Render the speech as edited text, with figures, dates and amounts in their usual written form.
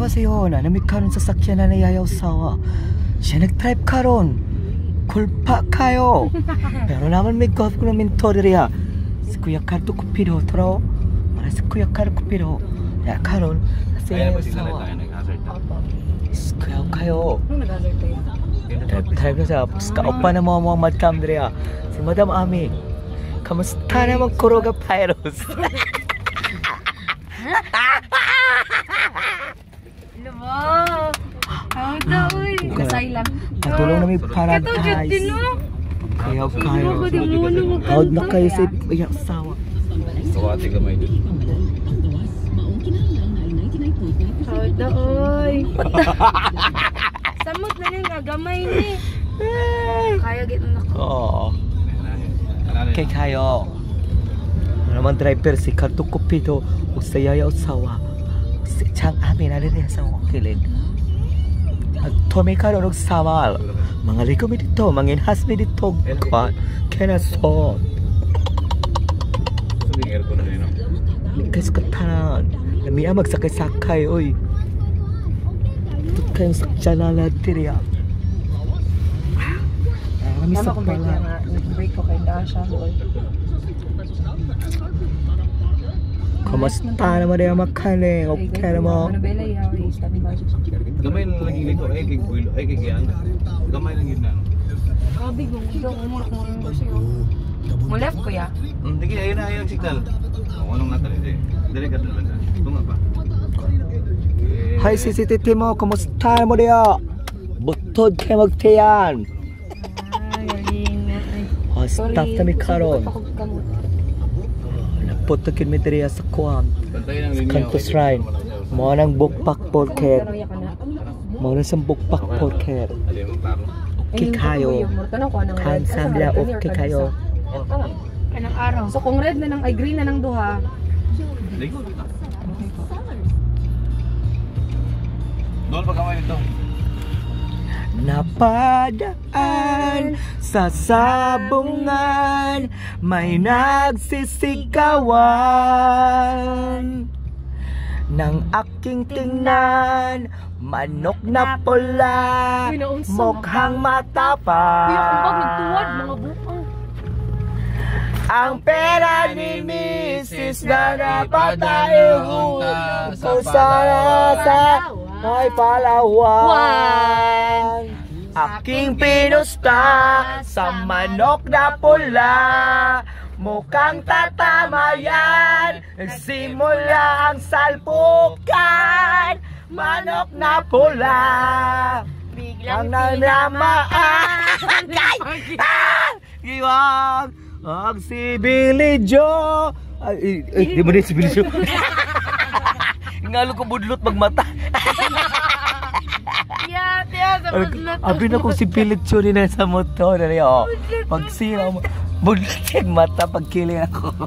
Annyeonghaseyo na namit karon sasakyan na nayayaw sawa. Siya nag-drive karon. Kulpa kayo. Pero naman may golf ko namin toriya. Si Kuya Carl to kupiro toro. Para si Kuya Carl kupiro. Ya karon nasayaw sawa. Si Kuya kayo. Drive na sa kaupa na mga madam diriya. Si Madam Ami. Kamusta naman kuroga pyros? Lama. Ako daw uy. Kasay lang. Patulong namin paradise. Kaya kayo. Hawad na kayo sa iyak sawa. Kawati gamay dun. Hawad daw uy. Samot na rin nga gamay ni. Kaya gito na ko. Oo. Kaya kayo. Naman driver si Karto Kupito. Usayaya usawa. Si Chang Amin na rin sa wakilin. At Tommy karon og samal. Mga ligo mi dito, mga inhas mi dito. Kaya so. Sabi ng aircon na yun, no? Likas ka tanan. Namiya magsakay-sakay, oy. Ito kayong sakya na natin ya. Tama kong break niya nga. Nag-break ko kay Dasha. Kamusta naman rin ang makaling? Okay naman. Ano belay, how are you? Gamay lang lagi nito, ay kay Guilo, ay kay Gian. Gamay lang yun na. Grabe, gumulong, umulok-mulok ko siya. Mulef ko ya? Hindi, ayun na yung signal. Anong natal ito eh. Dali ka doon lang. Tunga pa. Hi CCTV mo, kamusta mo rin? Butod kayo magtiyan. Ay, galing na. Staff kami karon. Nagputagin mi diriya sa kuwam. Sa Kanto Shrine. Mga nang bukpak podcast. Mga nang bukpak podcast. Okay kayo. Kan samla okay kayo. Kanang araw. So kung red na nang ay green na nang duha. Doon pa kamay nito. Napadaan sa sabungan, may nagsisigawan. Nang aking tingnan, manok na pula, mukhang matapang. Ang pera ni Mrs. na napatayo kung sana sa may Palawan. Aking pinusta sa manok na pula, mukhang tatama yan. Nagsimula ang salpukan, manok na pula, biglang nanamaan. Giwag ang si Billy Joe. Di mo rin si Billy Joe. Ngalo ko budlot magmata. Tiya, sa budlot. Abi na kung si Billy Joe rin sa motor. Pag sila mo, budlot yung mata pag kiling ako.